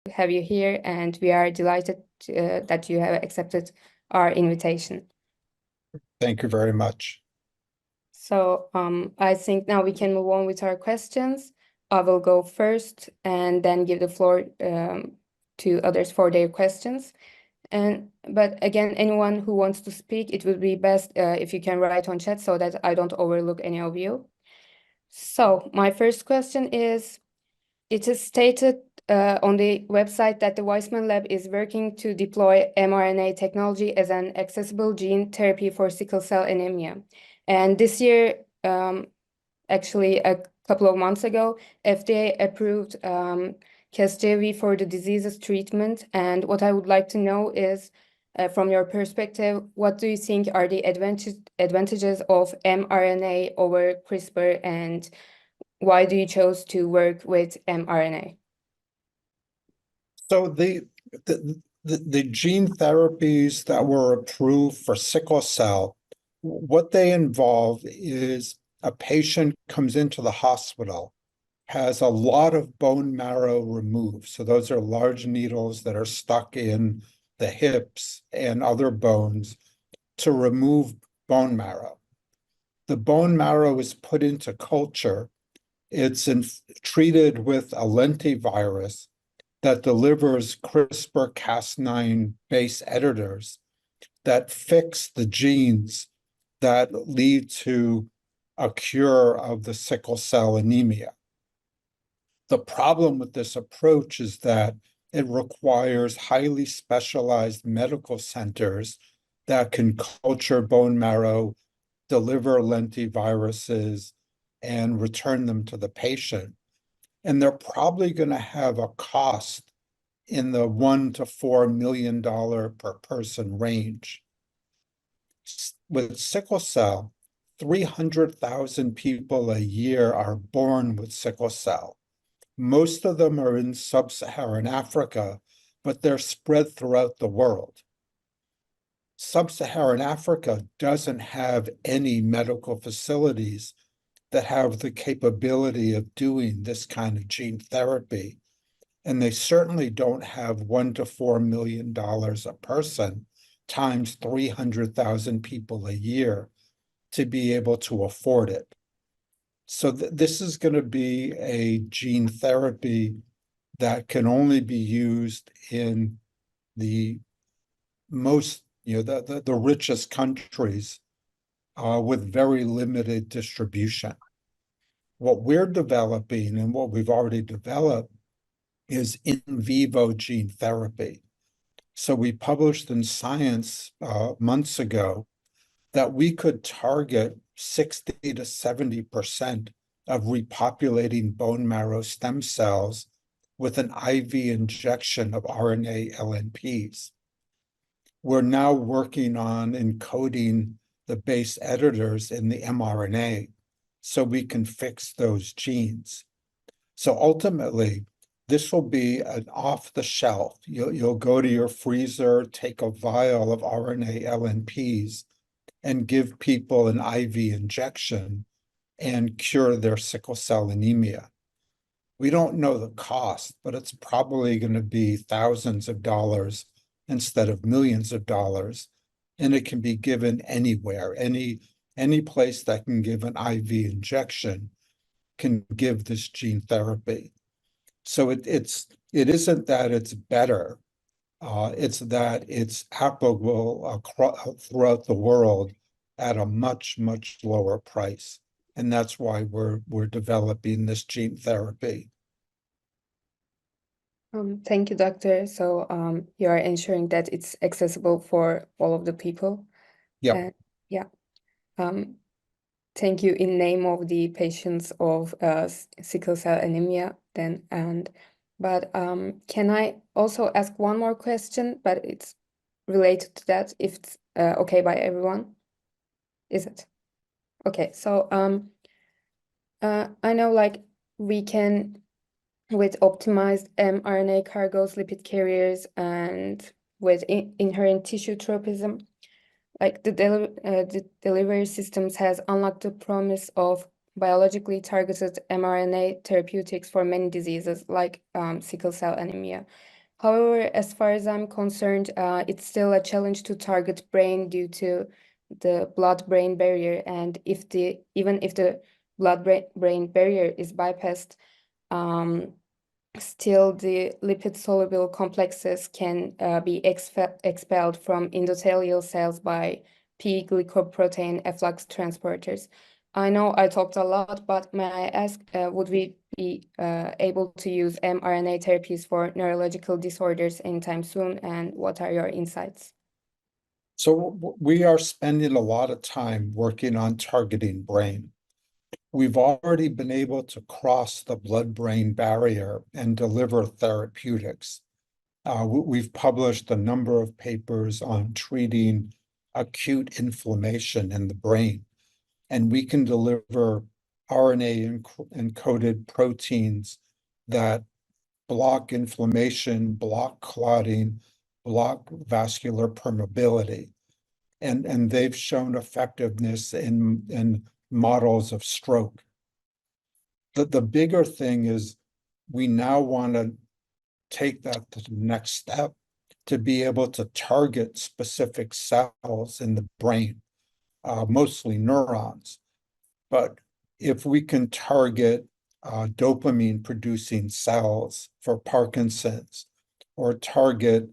have you here, and we are delighted that you have accepted our invitation. Thank you very much. So I think now we can move on with our questions. I will go first and then give the floor to others for their questions. But again, anyone who wants to speak, it would be best if you can write on chat so that I don't overlook any of you. So my first question is, it is stated on the website that the Weissman lab is working to deploy mRNA technology as an accessible gene therapy for sickle cell anemia. And this year, actually a couple of months ago, FDA approved Casgevy for the disease's treatment. And what I would like to know is, from your perspective, what do you think are the advantages of mRNA over CRISPR, and why do you chose to work with mRNA? So the gene therapies that were approved for sickle cell, what they involve is a patient comes into the hospital, has a lot of bone marrow removed. So those are large needles that are stuck in the hips and other bones to remove bone marrow. The bone marrow is put into culture. It's treated with a lentivirus that delivers CRISPR-Cas9 base editors that fix the genes that lead to a cure of the sickle cell anemia. The problem with this approach is that it requires highly specialized medical centers that can culture bone marrow, deliver lentiviruses, and return them to the patient. And they're probably going to have a cost in the $1 to $4 million per person range. With sickle cell, 300,000 people a year are born with sickle cell. Most of them are in sub-Saharan Africa, but they're spread throughout the world. Sub-Saharan Africa doesn't have any medical facilities that have the capability of doing this kind of gene therapy. And they certainly don't have $1 to $4 million a person times 300,000 people a year to be able to afford it. So this is going to be a gene therapy that can only be used in the most, the richest countries with very limited distribution. What we're developing and what we've already developed is in vivo gene therapy. So we published in Science months ago that we could target 60 to 70% of repopulating bone marrow stem cells with an IV injection of RNA LNPs. We're now working on encoding the base editors in the mRNA so we can fix those genes. So ultimately, this will be an off-the-shelf. You'll go to your freezer, take a vial of RNA LNPs, and give people an IV injection and cure their sickle cell anemia. We don't know the cost, but it's probably going to be thousands of dollars instead of millions of dollars. And it can be given anywhere. Any place that can give an IV injection can give this gene therapy. So it isn't that it's better. It's that it's applicable throughout the world at a much, much lower price. And that's why we're developing this gene therapy. Thank you, doctor. So you are ensuring that it's accessible for all of the people. Yeah. Yeah. Thank you in name of the patients of sickle cell anemia then. But can I also ask one more question, but it's related to that, if it's okay by everyone? Is it? Okay, so I know, like, we can, with optimized mRNA cargos, lipid carriers, and with inherent tissue tropism, like the delivery systems has unlocked the promise of biologically targeted mRNA therapeutics for many diseases like sickle cell anemia. However, as far as I'm concerned, it's still a challenge to target brain due to the blood-brain barrier. And even if the blood-brain barrier is bypassed, still the lipid-soluble complexes can be expelled from endothelial cells by P-glycoprotein efflux transporters. I know I talked a lot, but may I ask, would we be able to use mRNA therapies for neurological disorders anytime soon? And what are your insights? So we are spending a lot of time working on targeting brain. We've already been able to cross the blood-brain barrier and deliver therapeutics. We've published a number of papers on treating acute inflammation in the brain, and we can deliver RNA encoded proteins that block inflammation, block clotting, block vascular permeability. And they've shown effectiveness in models of stroke. The bigger thing is we now want to take that to the next step to be able to target specific cells in the brain, mostly neurons. But if we can target dopamine producing cells for Parkinson's, or target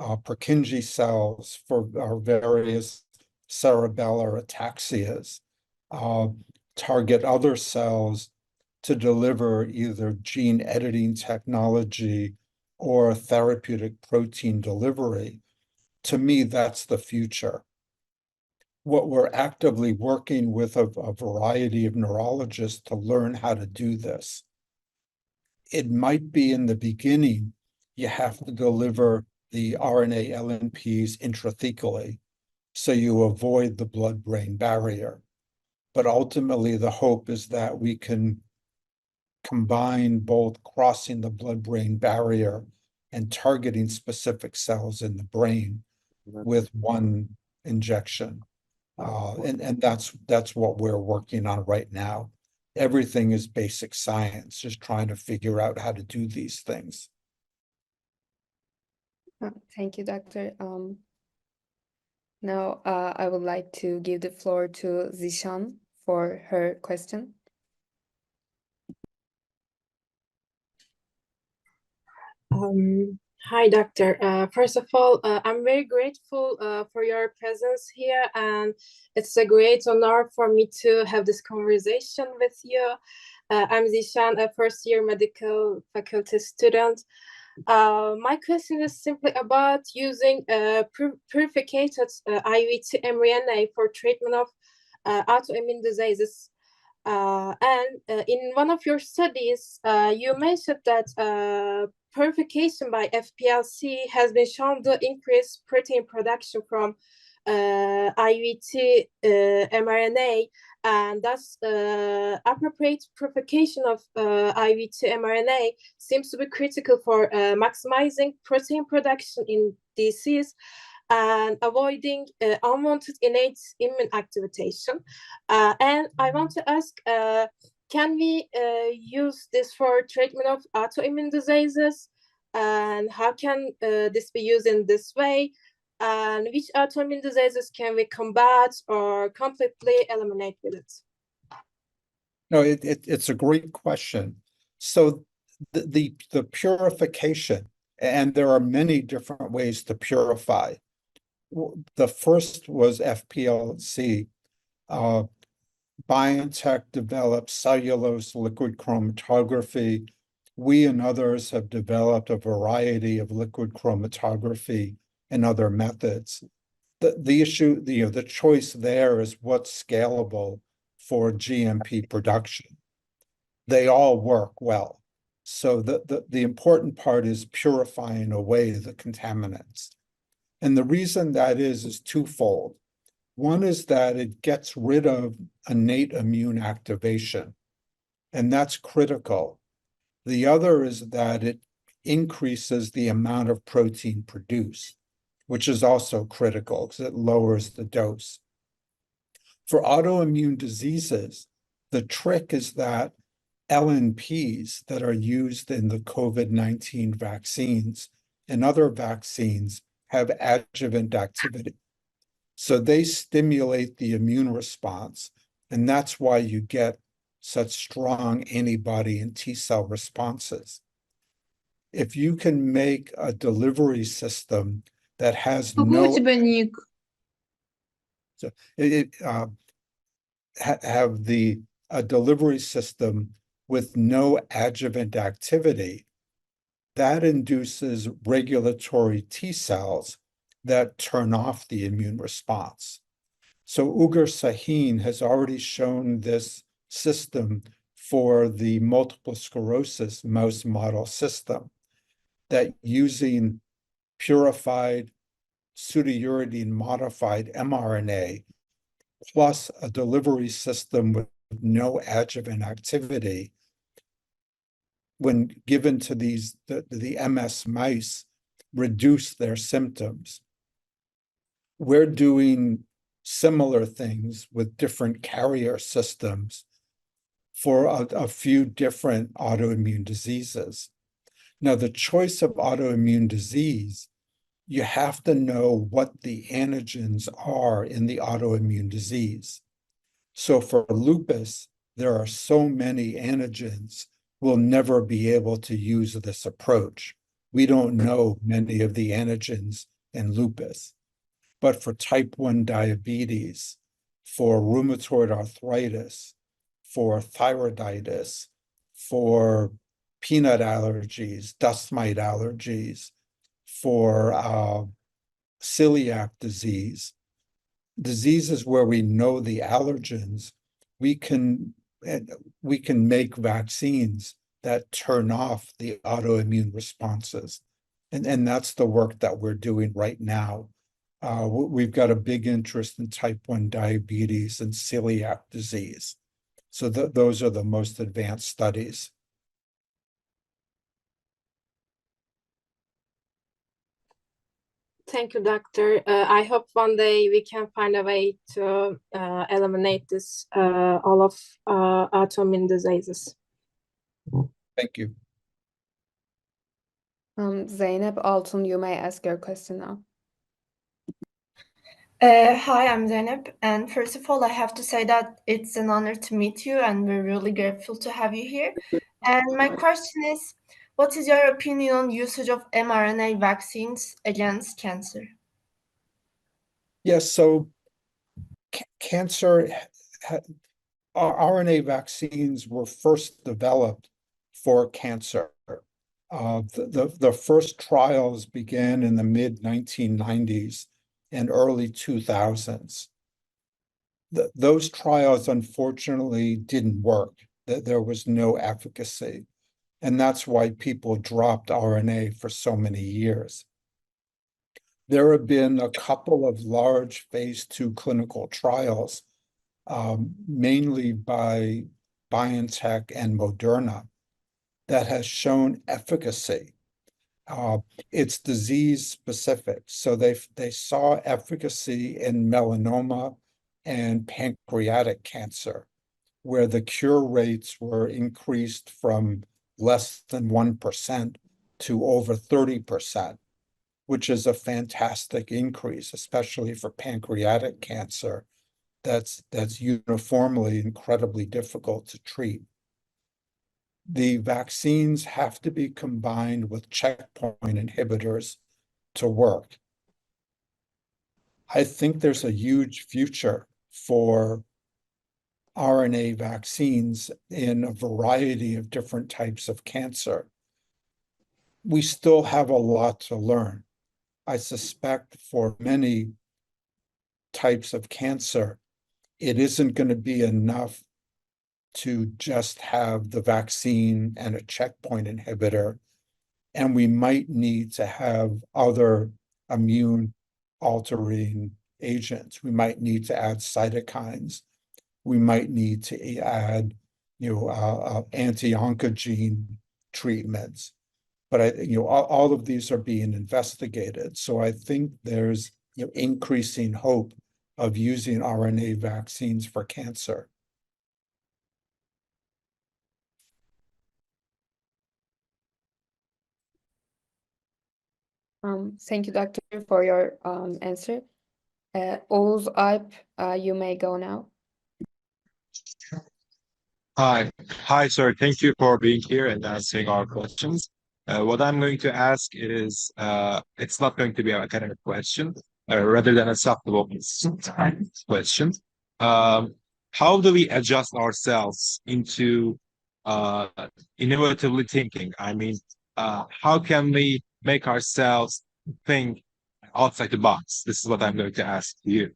Purkinje cells for our various cerebellar ataxias, target other cells to deliver either gene editing technology or therapeutic protein delivery, to me, that's the future. What we're actively working with a variety of neurologists to learn how to do this. It might be in the beginning, you have to deliver the RNA LNPs intrathecally, so you avoid the blood-brain barrier. But ultimately, the hope is that we can combine both crossing the blood-brain barrier and targeting specific cells in the brain with one injection. And that's what we're working on right now. Everything is basic science, just trying to figure out how to do these things. Thank you, Doctor. Now I would like to give the floor to Zishan for her question. Hi, Doctor. First of all, I'm very grateful for your presence here, and it's a great honor for me to have this conversation with you. I'm Zishan, a first-year medical faculty student. My question is simply about using purified IVT mRNA for treatment of autoimmune diseases. In one of your studies, you mentioned that purification by FPLC has been shown to increase protein production from IVT mRNA, and thus appropriate purification of IVT mRNA seems to be critical for maximizing protein production in disease and avoiding unwanted innate immune activation. And I want to ask, can we use this for treatment of autoimmune diseases? And how can this be used in this way? And which autoimmune diseases can we combat or completely eliminate with it? No, it's a great question. So the purification, and there are many different ways to purify. The first was FPLC. BioNTech developed cellulose liquid chromatography. We and others have developed a variety of liquid chromatography and other methods. The issue, the choice there is what's scalable for GMP production. They all work well. So the important part is purifying away the contaminants. And the reason that is twofold. One is that it gets rid of innate immune activation, and that's critical. The other is that it increases the amount of protein produced, which is also critical because it lowers the dose. For autoimmune diseases, the trick is that LNPs that are used in the COVID-19 vaccines and other vaccines have adjuvant activity. So they stimulate the immune response, and that's why you get such strong antibody and T cell responses. If you can make a delivery system that has Почему no, у тебя ник? so have a delivery system with no adjuvant activity, that induces regulatory T cells that turn off the immune response. So Ugur Sahin has already shown this system for the multiple sclerosis mouse model system, that using purified pseudouridine modified mRNA plus a delivery system with no adjuvant activity, when given to the MS mice, reduce their symptoms. We're doing similar things with different carrier systems for a few different autoimmune diseases. Now, the choice of autoimmune disease, you have to know what the antigens are in the autoimmune disease. So for lupus, there are so many antigens, we'll never be able to use this approach. We don't know many of the antigens in lupus. But for type 1 diabetes, for rheumatoid arthritis, for thyroiditis, for peanut allergies, dust mite allergies, for celiac disease, diseases where we know the allergens, we can make vaccines that turn off the autoimmune responses. And that's the work that we're doing right now. We've got a big interest in type 1 diabetes and celiac disease. So those are the most advanced studies. Thank you, doctor. I hope one day we can find a way to eliminate this all of autoimmune diseases. Thank you. Zeynep Altun, you may ask your question now. Hi, I'm Zeynep, and first of all, I have to say that it's an honor to meet you, and we're really grateful to have you here. And my question is, what is your opinion on usage of mRNA vaccines against cancer? Yes, so cancer, RNA vaccines were first developed for cancer. The first trials began in the mid-1990s and early 2000s. Those trials, unfortunately, didn't work. There was no efficacy. And that's why people dropped RNA for so many years. There have been a couple of large phase 2 clinical trials, mainly by BioNTech and Moderna, that has shown efficacy. It's disease specific. So they saw efficacy in melanoma and pancreatic cancer, where the cure rates were increased from less than 1% to over 30%, which is a fantastic increase, especially for pancreatic cancer that's uniformly incredibly difficult to treat. The vaccines have to be combined with checkpoint inhibitors to work. I think there's a huge future for RNA vaccines in a variety of different types of cancer. We still have a lot to learn. I suspect for many types of cancer, it isn't going to be enough to just have the vaccine and a checkpoint inhibitor, and we might need to have other immune altering agents. We might need to add cytokines. We might need to add, anti-oncogene treatments. But all of these are being investigated. So I think there's increasing hope of using RNA vaccines for cancer. Thank you, doctor, for your answer. Oğuz Alp, you may go now. Hi, sir. Thank you for being here and answering our questions. What I'm going to ask is, it's not going to be an academic question, rather than a softball question. How do we adjust ourselves into innovatively thinking? I mean, how can we make ourselves think outside the box? This is what I'm going to ask you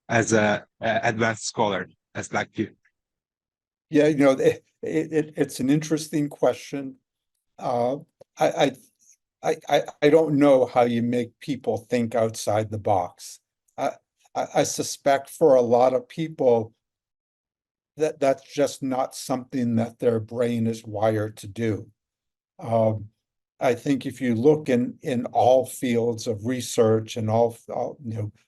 as a advanced scholar, as like you. Yeah, it's an interesting question. I don't know how you make people think outside the box. I suspect for a lot of people that that's just not something that their brain is wired to do. I think if you look in all fields of research and all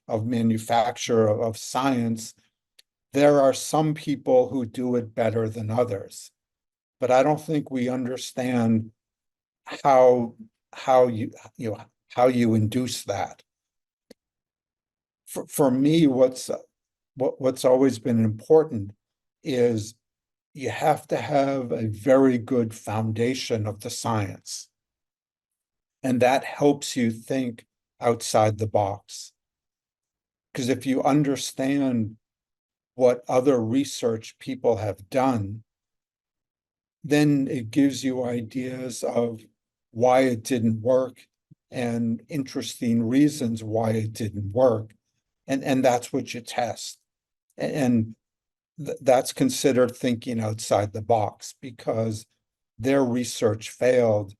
of manufacture of science, there are some people who do it better than others, but I don't think we understand how you induce that. For me, what's always been important is you have to have a very good foundation of the science, and that helps you think outside the box. Because if you understand what other research people have done, then it gives you ideas of why it didn't work and interesting reasons why it didn't work. And that's what you test. And that's considered thinking outside the box, because their research failed,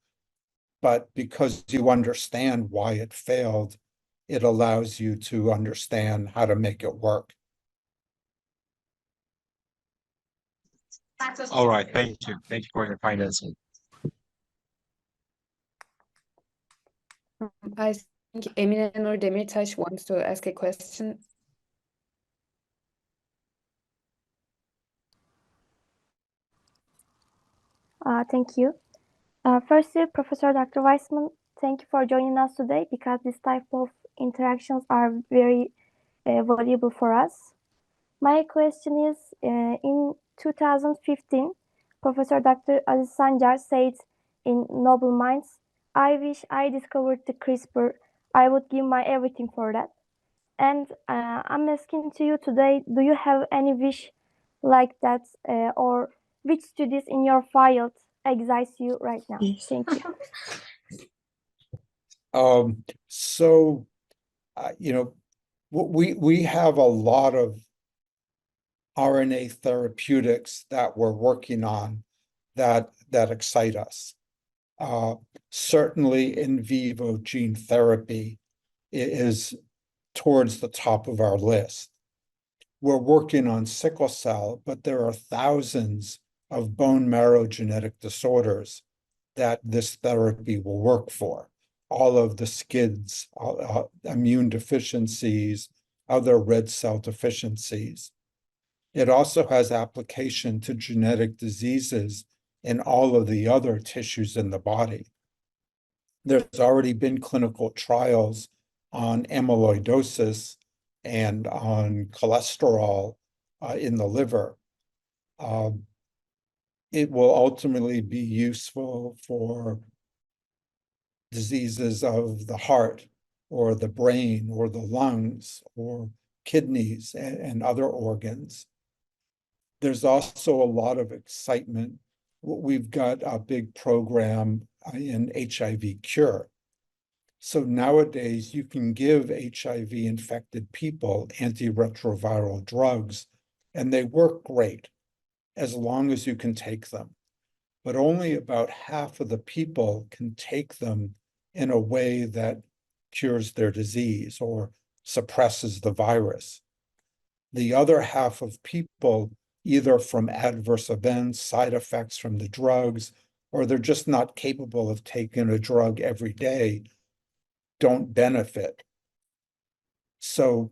but because you understand why it failed, it allows you to understand how to make it work. All right, thank you. Thank you for your financing. I think Emine Nur Demirtaş wants to ask a question. Thank you. Firstly, Professor Dr. Weissman, thank you for joining us today, because this type of interactions are very valuable for us. My question is, in 2015, Professor Dr. Aziz Sancar said in Noble Minds, "I wish I discovered the CRISPR. I would give my everything for that." And I'm asking to you today, do you have any wish like that, or which studies in your field excite you right now? Thank you. We have a lot of RNA therapeutics that we're working on that excite us. Certainly in vivo gene therapy is towards the top of our list. We're working on sickle cell, but there are thousands of bone marrow genetic disorders that this therapy will work for. All of the SCIDs, immune deficiencies, other red cell deficiencies. It also has application to genetic diseases in all of the other tissues in the body. There's already been clinical trials on amyloidosis and on cholesterol in the liver. It will ultimately be useful for diseases of the heart or the brain or the lungs or kidneys and other organs. There's also a lot of excitement. We've got a big program in HIV cure. So nowadays you can give HIV infected people antiretroviral drugs, and they work great as long as you can take them. But only about half of the people can take them in a way that cures their disease or suppresses the virus. The other half of people, either from adverse events, side effects from the drugs, or they're just not capable of taking a drug every day, don't benefit. So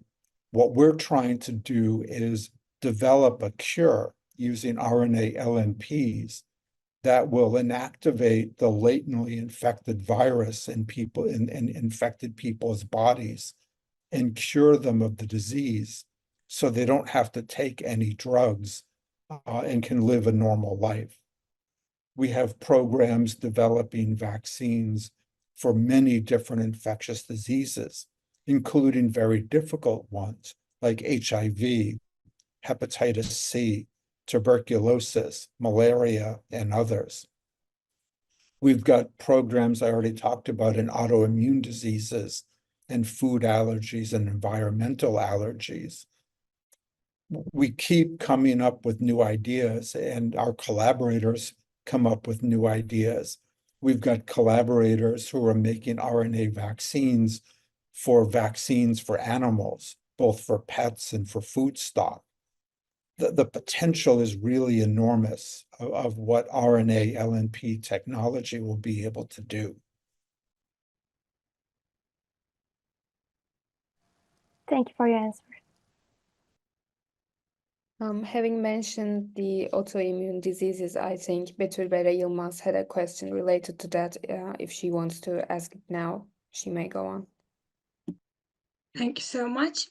what we're trying to do is develop a cure using RNA LNPs that will inactivate the latently infected virus in people in infected people's bodies and cure them of the disease so they don't have to take any drugs and can live a normal life. We have programs developing vaccines for many different infectious diseases, including very difficult ones like HIV, hepatitis C, tuberculosis, malaria, and others. We've got programs I already talked about in autoimmune diseases and food allergies and environmental allergies. We keep coming up with new ideas, and our collaborators come up with new ideas. We've got collaborators who are making RNA vaccines for animals, both for pets and for food stock. The potential is really enormous of what RNA LNP technology will be able to do. Thank you for your answer. Having mentioned the autoimmune diseases, I think Betül Bera Yılmaz had a question related to that. If she wants to ask it now, she may go on. Thank you so much.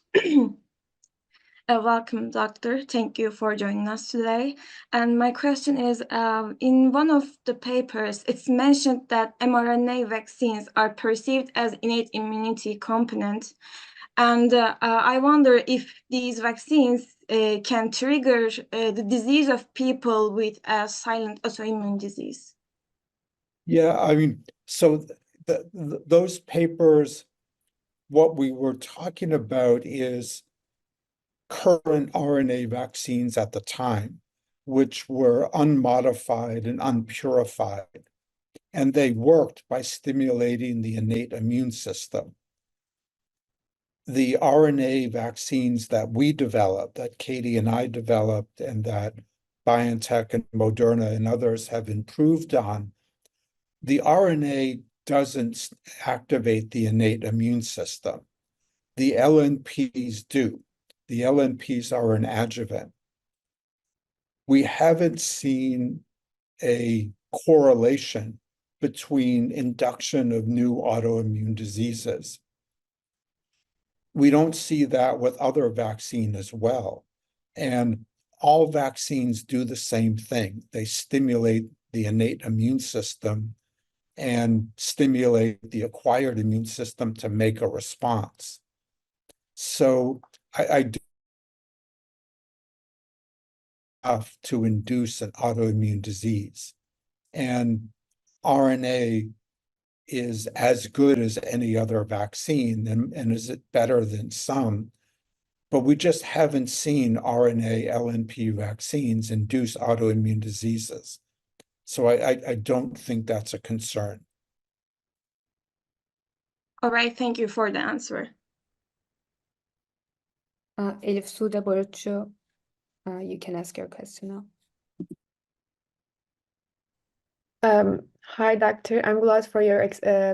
Welcome, Doctor. Thank you for joining us today. And my question is, in one of the papers, it's mentioned that mRNA vaccines are perceived as innate immunity component. And I wonder if these vaccines can trigger the disease of people with a silent autoimmune disease. Yeah, I mean, so those papers, what we were talking about is current RNA vaccines at the time, which were unmodified and unpurified, and they worked by stimulating the innate immune system. The RNA vaccines that we developed, that Katie and I developed, and that BioNTech and Moderna and others have improved on, the RNA doesn't activate the innate immune system. The LNPs do. The LNPs are an adjuvant. We haven't seen a correlation between induction of new autoimmune diseases. We don't see that with other vaccines as well. And all vaccines do the same thing. They stimulate the innate immune system and stimulate the acquired immune system to make a response. So I do have to induce an autoimmune disease. And RNA is as good as any other vaccine, and is it better than some? But we just haven't seen RNA LNP vaccines induce autoimmune diseases. So I don't think that's a concern. All right, thank you for the answer. Elif Sude Barutçu, you can ask your question now. Hi, Doctor. I'm glad for your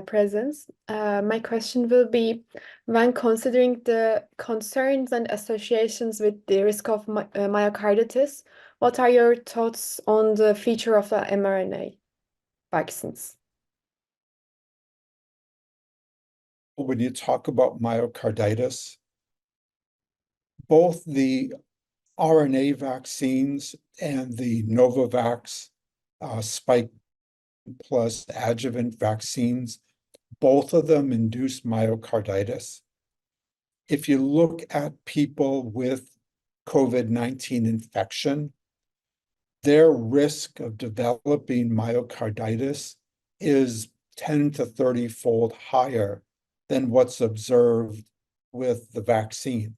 presence. My question will be, when considering the concerns and associations with the risk of myocarditis, what are your thoughts on the feature of the mRNA vaccines? When you talk about myocarditis, both the RNA vaccines and the Novavax spike plus adjuvant vaccines, both of them induce myocarditis. If you look at people with COVID-19 infection, their risk of developing myocarditis is 10 to 30-fold higher than what's observed with the vaccine.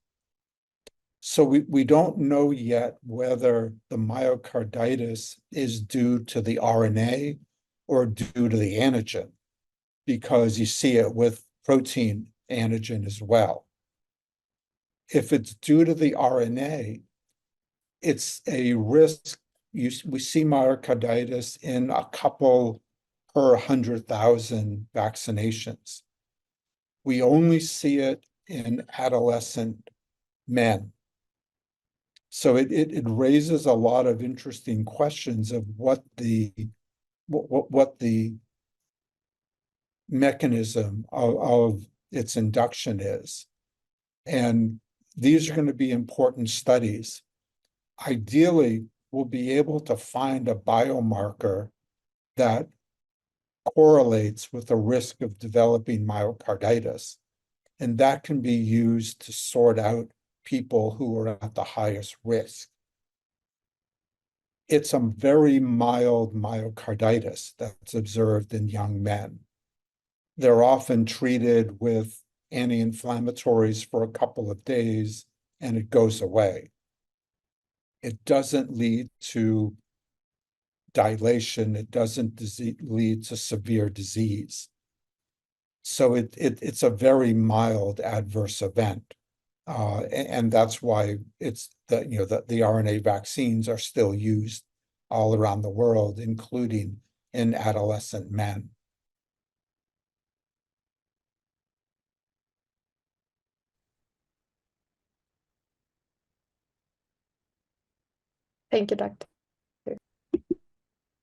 So we don't know yet whether the myocarditis is due to the RNA or due to the antigen, because you see it with protein antigen as well. If it's due to the RNA, it's a risk. We see myocarditis in a couple per 100,000 vaccinations. We only see it in adolescent men. So it raises a lot of interesting questions of what the what the mechanism of its induction is. And these are going to be important studies. Ideally, we'll be able to find a biomarker that correlates with the risk of developing myocarditis. And that can be used to sort out people who are at the highest risk. It's a very mild myocarditis that's observed in young men. They're often treated with anti-inflammatories for a couple of days, and it goes away. It doesn't lead to dilation. It doesn't lead to severe disease. So it's a very mild adverse event. And that's why it's that, the RNA vaccines are still used all around the world, including in adolescent men. Thank you, Doctor.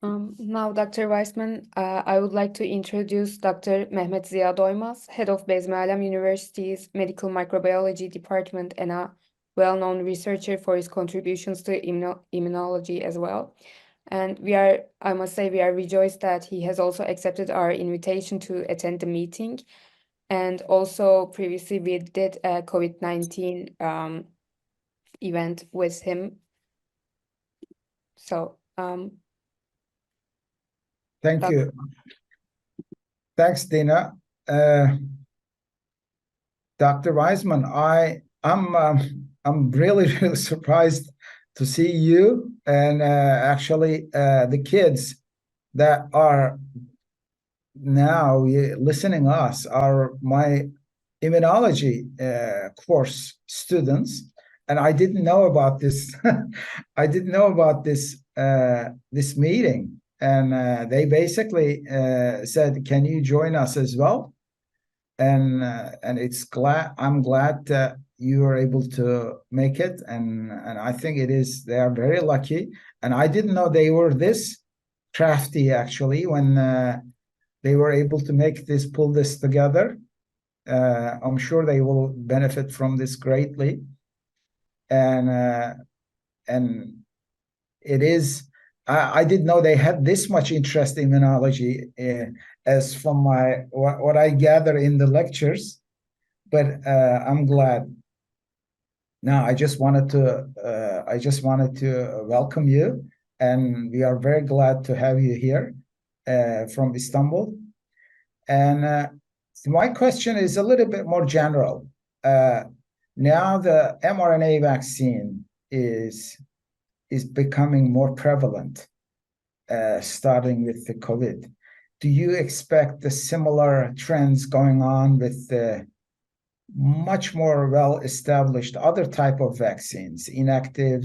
Now, Dr. Weissman, I would like to introduce Dr. Mehmet Ziya Doymaz, head of Bezmi Alem University's Medical Microbiology Department and a well-known researcher for his contributions to immunology as well. And I must say, we are rejoiced that he has also accepted our invitation to attend the meeting. And also previously we did a COVID-19 event with him. So, Thank you. Thanks, Dina. Dr. Weissman, I'm really surprised to see you and actually the kids that are now listening us are my immunology course students, and I didn't know about this. I didn't know about this this meeting, and they basically said, "Can you join us as well?" And I'm glad that you were able to make it, and I think they are very lucky. And I didn't know they were this crafty actually when they were able to pull this together. I'm sure they will benefit from this greatly. And it is, I didn't know they had this much interest in immunology as from what I gather in the lectures, but I'm glad. Now, I just wanted to welcome you, and we are very glad to have you here from Istanbul. And my question is a little bit more general. Now the mRNA vaccine is becoming more prevalent, starting with the COVID. Do you expect the similar trends going on with the much more well-established other type of vaccines, inactive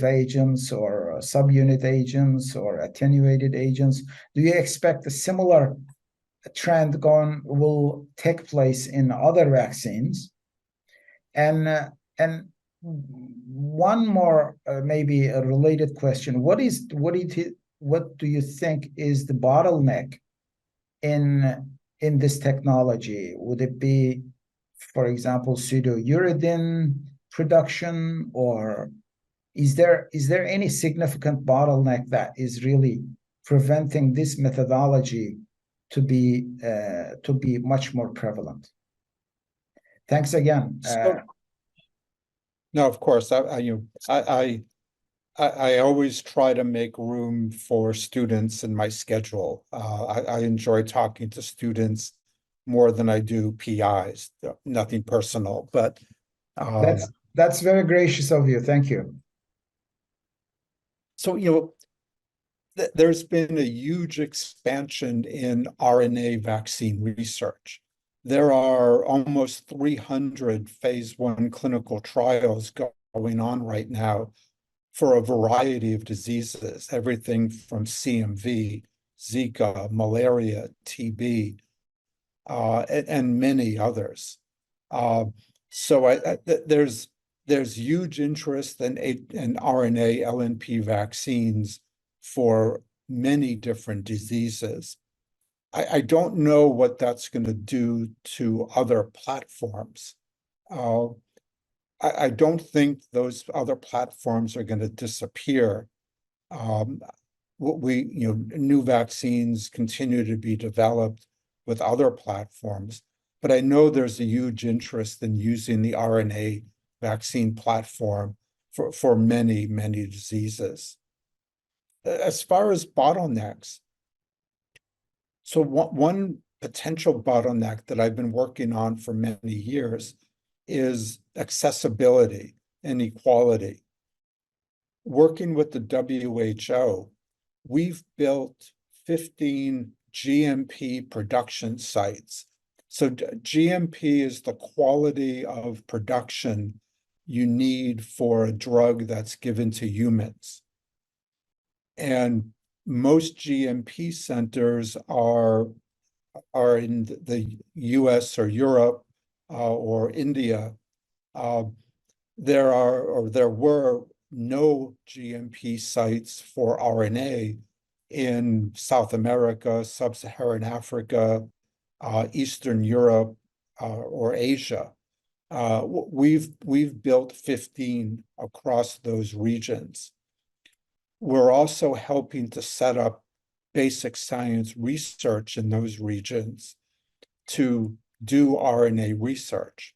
agents or subunit agents or attenuated agents? Do you expect a similar trend will take place in other vaccines? And one more maybe a related question: what do you think is the bottleneck in this technology? Would it be, for example, pseudouridine production, or is there any significant bottleneck that is really preventing this methodology to be much more prevalent? Thanks again. No, of course. I always try to make room for students in my schedule. I enjoy talking to students more than I do PIs. Nothing personal, but that's very gracious of you. Thank you. So there's been a huge expansion in RNA vaccine research. There are almost 300 phase 1 clinical trials going on right now for a variety of diseases, everything from CMV, Zika, malaria, TB, and many others. So there's huge interest in RNA LNP vaccines for many different diseases. I don't know what that's going to do to other platforms. I don't think those other platforms are going to disappear. New vaccines continue to be developed with other platforms, but I know there's a huge interest in using the RNA vaccine platform for many, many diseases. As far as bottlenecks, so one potential bottleneck that I've been working on for many years is accessibility and equality. Working with the WHO, we've built 15 GMP production sites. So GMP is the quality of production you need for a drug that's given to humans. And most GMP centers are in the US or Europe or India. There were no GMP sites for RNA in South America, Sub-Saharan Africa, Eastern Europe, or Asia. We've built 15 across those regions. We're also helping to set up basic science research in those regions to do RNA research.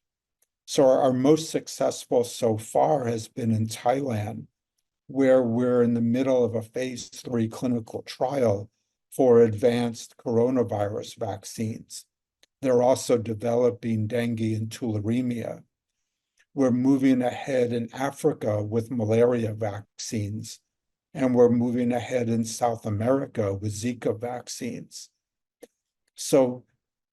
So our most successful so far has been in Thailand, where we're in the middle of a phase 3 clinical trial for advanced coronavirus vaccines. They're also developing dengue and tularemia. We're moving ahead in Africa with malaria vaccines, and we're moving ahead in South America with Zika vaccines. So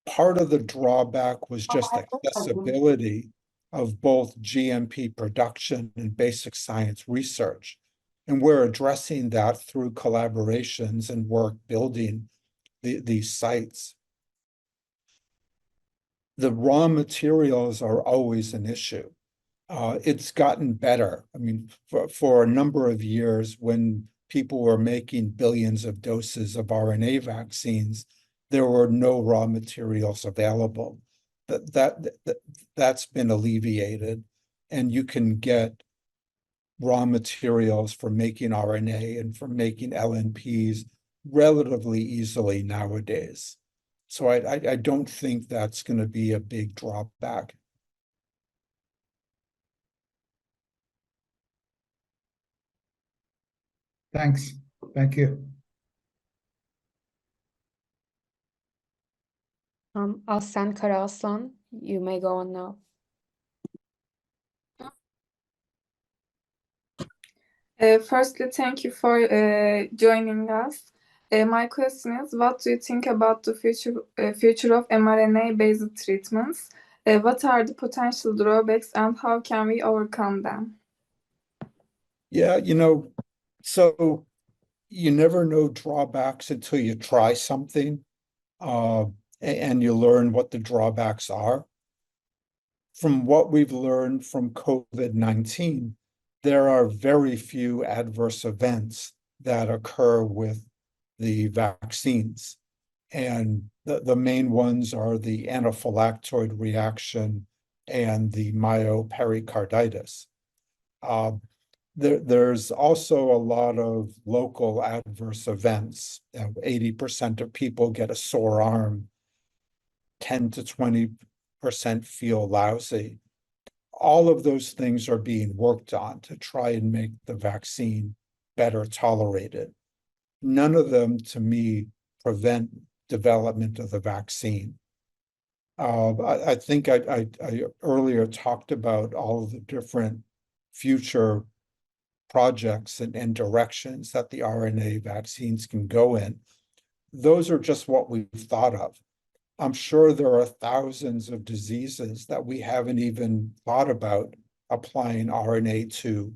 part of the drawback was just accessibility of both GMP production and basic science research. And we're addressing that through collaborations and work building these sites. The raw materials are always an issue. It's gotten better. I mean, for a number of years, when people were making billions of doses of RNA vaccines, there were no raw materials available. That's been alleviated, and you can get raw materials for making RNA and for making LNPs relatively easily nowadays. So I don't think that's going to be a big drawback. Thanks. Thank you. Aslan Karaaslan, you may go on now. Firstly, thank you for joining us. My question is, what do you think about the future of mRNA-based treatments? What are the potential drawbacks and how can we overcome them? Yeah, so you never know drawbacks until you try something, and you learn what the drawbacks are. From what we've learned from COVID-19, there are very few adverse events that occur with the vaccines. And the main ones are the anaphylactoid reaction and the myopericarditis. There's also a lot of local adverse events. 80% of people get a sore arm, 10 to 20% feel lousy. All of those things are being worked on to try and make the vaccine better tolerated. None of them, to me, prevent development of the vaccine. I think I earlier talked about all of the different future projects and directions that the RNA vaccines can go in. Those are just what we've thought of. I'm sure there are thousands of diseases that we haven't even thought about applying RNA to,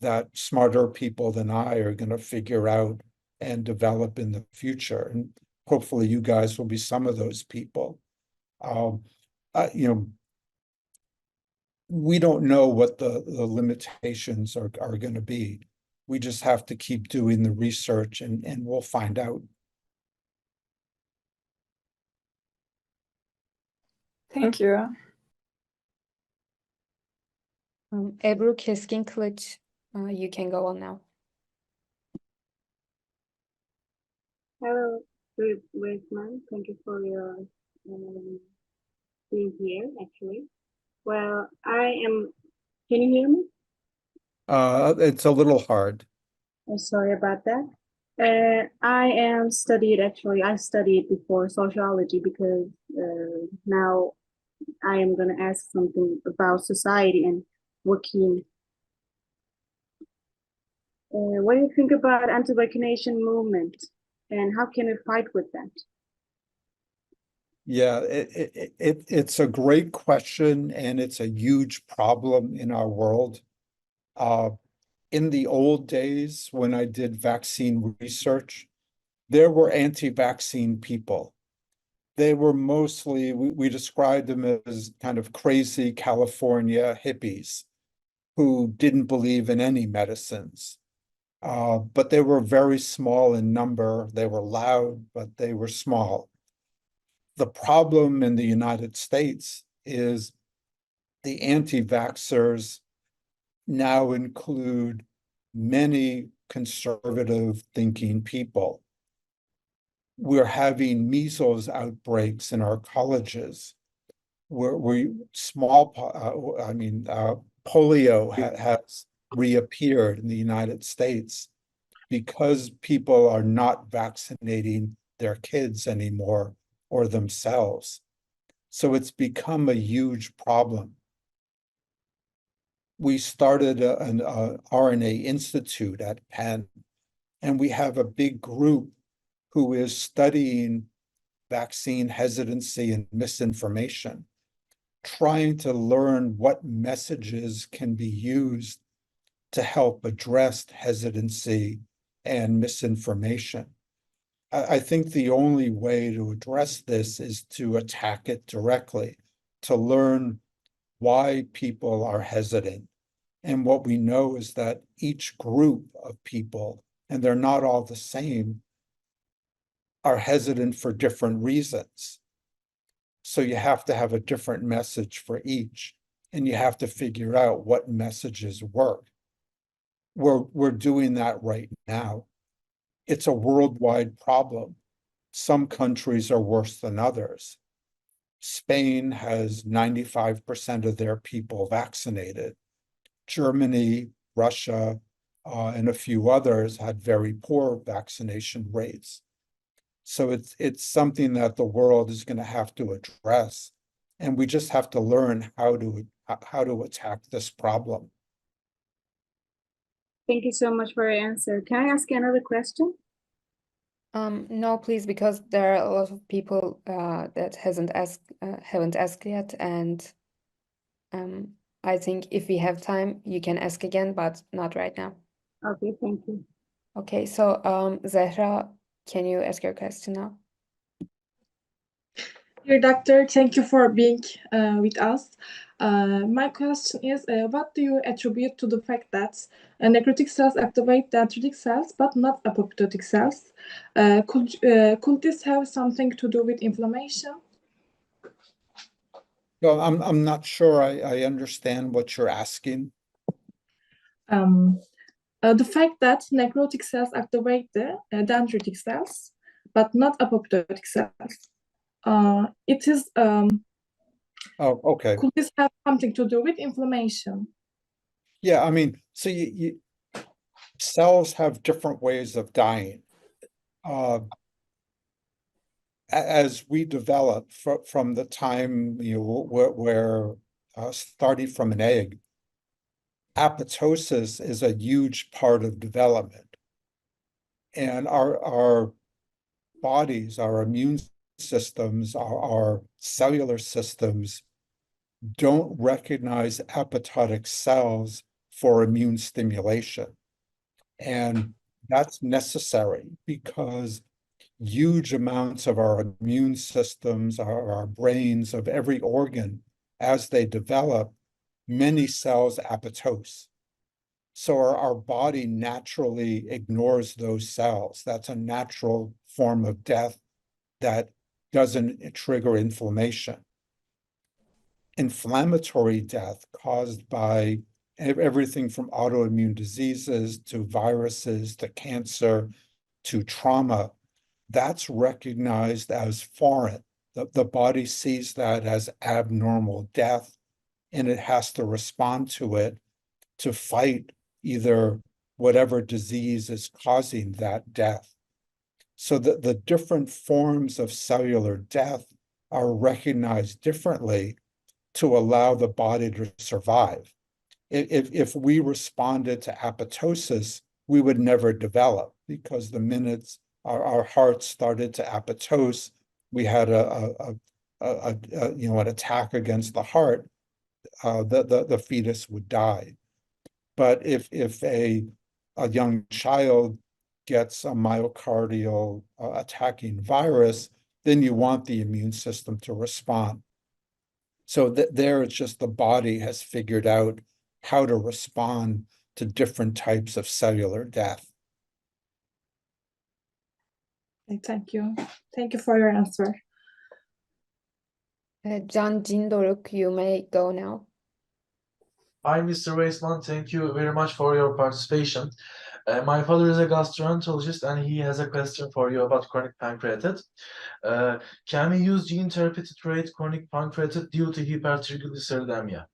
that smarter people than I are going to figure out and develop in the future. And hopefully you guys will be some of those people. We don't know what the limitations are going to be. We just have to keep doing the research and we'll find out. Thank you. Ebru Keskin Kılıç, you can go on now. Hello, Weissman. Thank you for your being here, actually. Well, can you hear me? It's a little hard. I'm sorry about that. I studied before sociology because now I am going to ask something about society and working. What do you think about anti-vaccination movement and how can we fight with that? Yeah, it's a great question, and it's a huge problem in our world. In the old days, when I did vaccine research, there were anti-vaccine people. They were mostly, we described them as kind of crazy California hippies who didn't believe in any medicines. But they were very small in number. They were loud, but they were small. The problem in the United States is the anti-vaxxers now include many conservative thinking people. We're having measles outbreaks in our colleges. Polio has reappeared in the United States because people are not vaccinating their kids anymore or themselves. So it's become a huge problem. We started an RNA Institute at Penn, and we have a big group who is studying vaccine hesitancy and misinformation, trying to learn what messages can be used to help address hesitancy and misinformation. I think the only way to address this is to attack it directly, to learn why people are hesitant. And what we know is that each group of people, and they're not all the same, are hesitant for different reasons. So you have to have a different message for each, and you have to figure out what messages work. We're doing that right now. It's a worldwide problem. Some countries are worse than others. Spain has 95% of their people vaccinated. Germany, Russia, and a few others had very poor vaccination rates. So it's something that the world is going to have to address, and we just have to learn how to attack this problem. Thank you so much for your answer. Can I ask you another question? No, please, because there are a lot of people that haven't asked yet, and I think if we have time, you can ask again, but not right now. Okay, thank you. Okay, so Zehra, can you ask your question now? Dear doctor, thank you for being with us. My question is, what do you attribute to the fact that necrotic cells activate dendritic cells but not apoptotic cells? Could this have something to do with inflammation? Well, I'm not sure I understand what you're asking. The fact that necrotic cells activate the dendritic cells but not apoptotic cells. It is. Oh, okay. Could this have something to do with inflammation? Yeah, I mean, so cells have different ways of dying. As we develop from the time we're starting from an egg, apoptosis is a huge part of development, and our bodies, our immune systems, our cellular systems don't recognize apoptotic cells for immune stimulation. And that's necessary because huge amounts of our immune systems, our brains, of every organ, as they develop, many cells apoptose. So our body naturally ignores those cells. That's a natural form of death that doesn't trigger inflammation. Inflammatory death caused by everything from autoimmune diseases to viruses to cancer to trauma, that's recognized as foreign. The body sees that as abnormal death, and it has to respond to it to fight either whatever disease is causing that death. So the different forms of cellular death are recognized differently to allow the body to survive. If we responded to apoptosis, we would never develop, because the minute our heart started to apoptose, we had an attack against the heart, the fetus would die. But if a young child gets a myocardial attacking virus, then you want the immune system to respond. So there it's just the body has figured out how to respond to different types of cellular death. Thank you. Thank you for your answer. Can Jindoruk, you may go now. Hi, Mr. Weissman. Thank you very much for your participation. My father is a gastroenterologist, and he has a question for you about chronic pancreatitis. Can we use gene therapy to treat chronic pancreatitis due to hypertriglyceridemia?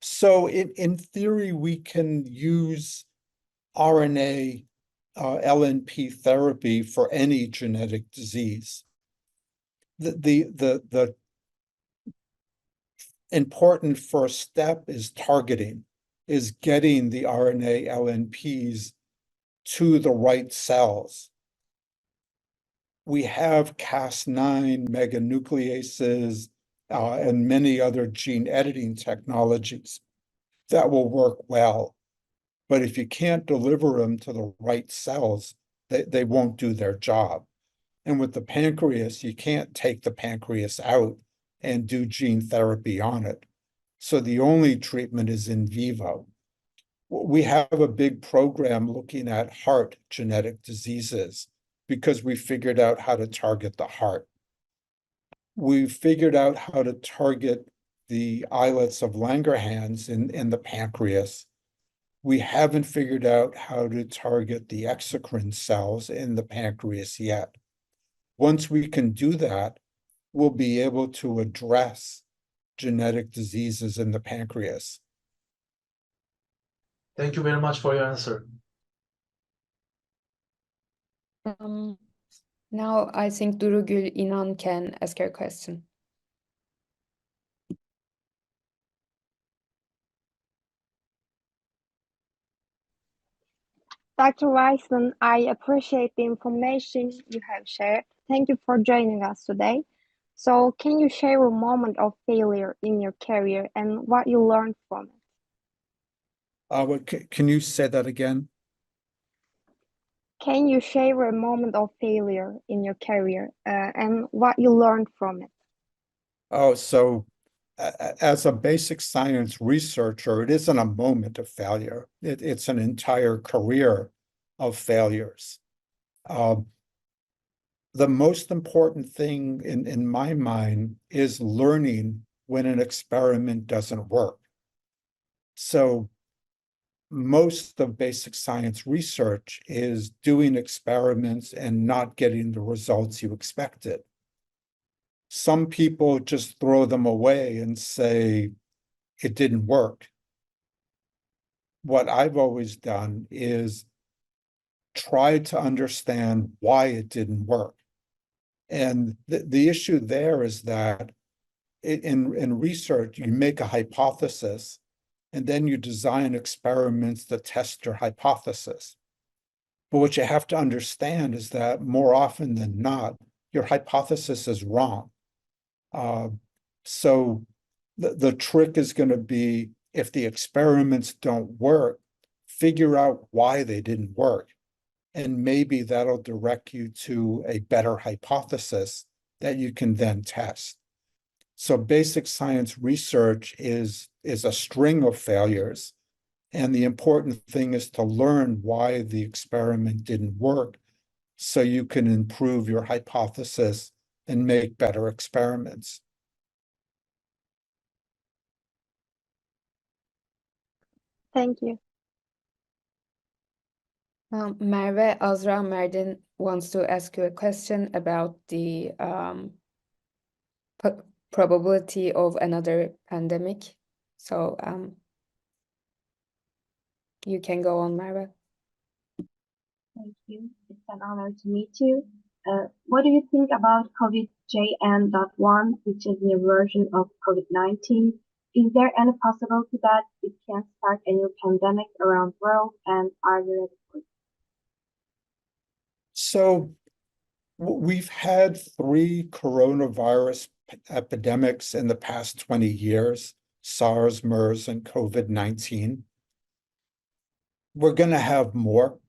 So in theory, we can use RNA LNP therapy for any genetic disease. The important first step is targeting, is getting the RNA LNPs to the right cells. We have Cas9 meganucleases and many other gene editing technologies that will work well. But if you can't deliver them to the right cells, they won't do their job. And with the pancreas, you can't take the pancreas out and do gene therapy on it. So the only treatment is in vivo. We have a big program looking at heart genetic diseases because we figured out how to target the heart. We figured out how to target the islets of Langerhans in the pancreas. We haven't figured out how to target the exocrine cells in the pancreas yet. Once we can do that, we'll be able to address genetic diseases in the pancreas. Thank you very much for your answer. Now I think Durugül İnan can ask her question. Dr. Weissman, I appreciate the information you have shared. Thank you for joining us today. So can you share a moment of failure in your career and what you learned from it? Can you say that again? Can you share a moment of failure in your career and what you learned from it? Oh, so as a basic science researcher, it isn't a moment of failure. It's an entire career of failures. The most important thing in my mind is learning when an experiment doesn't work. So most of basic science research is doing experiments and not getting the results you expected. Some people just throw them away and say, it didn't work. What I've always done is try to understand why it didn't work. And the issue there is that in research, you make a hypothesis, and then you design experiments that test your hypothesis. But what you have to understand is that more often than not, your hypothesis is wrong. So the trick is going to be, if the experiments don't work, figure out why they didn't work. And maybe that'll direct you to a better hypothesis that you can then test. So basic science research is a string of failures. And the important thing is to learn why the experiment didn't work so you can improve your hypothesis and make better experiments. Thank you. Merve Azra Merdin wants to ask you a question about the probability of another pandemic. So you can go on, Merve. Thank you. It's an honor to meet you. What do you think about COVID-JN.1, which is a version of COVID-19? Is there any possibility that it can start a new pandemic around the world, and are you ready for it? So we've had 3 coronavirus epidemics in the past 20 years, SARS, MERS, and COVID-19. We're going to have more.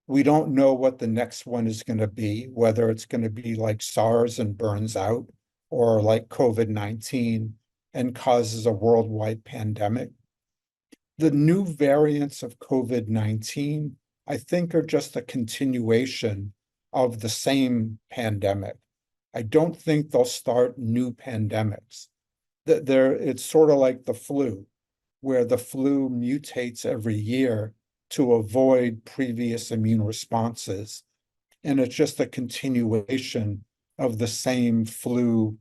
We don't know what the next one is going to be, whether it's going to be like SARS and burns out, or like COVID-19 and causes a worldwide pandemic. The new variants of COVID-19, I think, are just a continuation of the same pandemic. I don't think they'll start new pandemics. It's sort of like the flu, where the flu mutates every year to avoid previous immune responses. And it's just a continuation of the same flu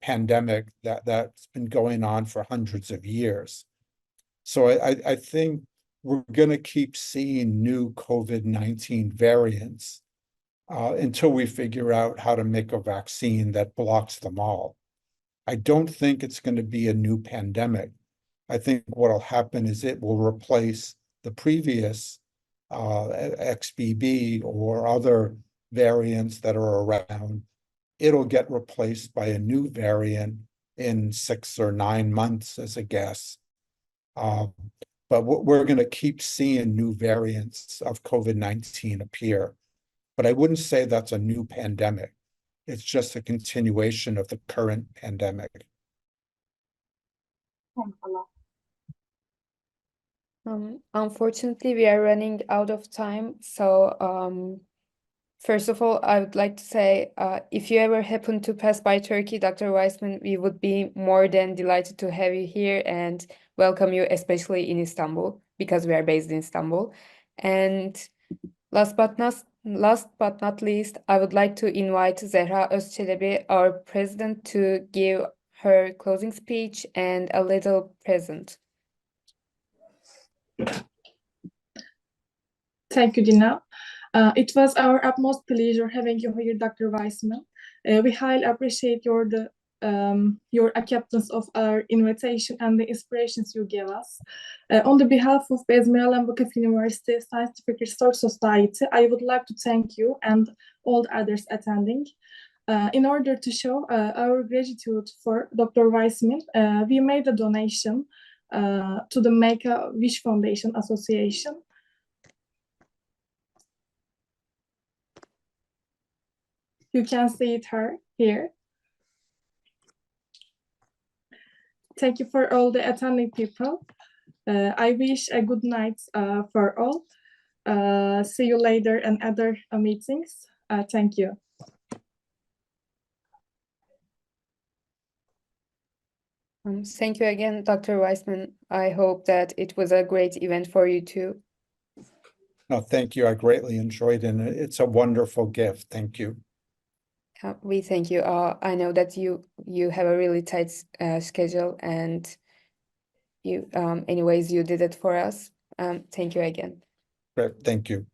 pandemic that's been going on for hundreds of years. So I think we're going to keep seeing new COVID-19 variants until we figure out how to make a vaccine that blocks them all. I don't think it's going to be a new pandemic. I think what'll happen is it will replace the previous XBB or other variants that are around. It'll get replaced by a new variant in 6 or 9 months, as a guess. But we're going to keep seeing new variants of COVID-19 appear. But I wouldn't say that's a new pandemic. It's just a continuation of the current pandemic. Thanks a lot. Unfortunately, we are running out of time. So first of all, I would like to say, if you ever happen to pass by Turkey, Dr. Weissman, we would be more than delighted to have you here and welcome you, especially in Istanbul, because we are based in Istanbul. And last but not least, I would like to invite Zehra Özçelebi, our president, to give her closing speech and a little present. Thank you, Dina. It was our utmost pleasure having you here, Dr. Weissman. We highly appreciate your acceptance of our invitation and the inspirations you gave us. On the behalf of Bezmiralem and Vakıf University Scientific Research Society, I would like to thank you and all the others attending. In order to show our gratitude for Dr. Weissman, we made a donation to the Make-A-Wish Foundation Association. You can see it here. Thank you for all the attending people. I wish a good night for all. See you later in other meetings. Thank you. Thank you again, Dr. Weissman. I hope that it was a great event for you too. No, thank you. I greatly enjoyed it. And it's a wonderful gift. Thank you. We thank you. I know that you have a really tight schedule, and you anyways you did it for us. Thank you again. Great. Thank you.